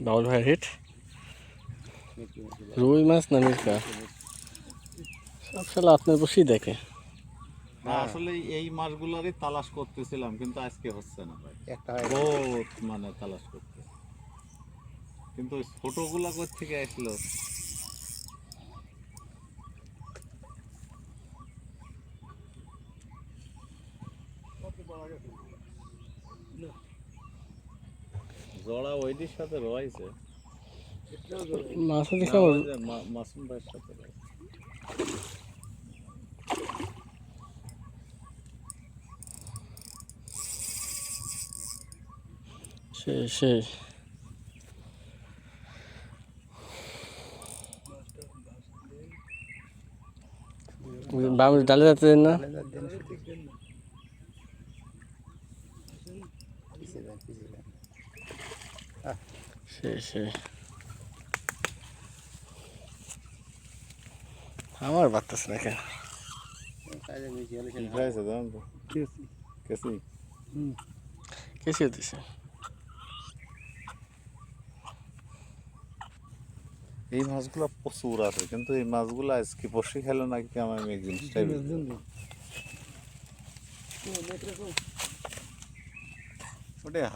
বাউল ভাইয়ের হিট। রুই মাছ না মির্কা? সব শালা আপনার বসেই দেখে। না আসলে এই মাছগুলোরই তালাশ করতেছিলাম, কিন্তু আজকে হচ্ছে না ভাই। একটা বহুত মানে তালাশ করতে, কিন্তু ওই ছোটগুলা কোথা থেকে আসলো? জড়া ওইটির সাথে রয়েছে, মাছও না দেখে ওই যে মাসুম ভাইয়ের সাথে রয়েছে। সেই বামুর ডালে যাচ্ছে না। সেই আমার বাড়তেছে না কেন? কি খাইছে জানেন তো? কেসি কেসি হতেছে। এই মাছগুলো প্রচুর আছে, কিন্তু এই মাছগুলো আজকে বসে খেলো নাকি আমি এই জিনিসটাই ওটাই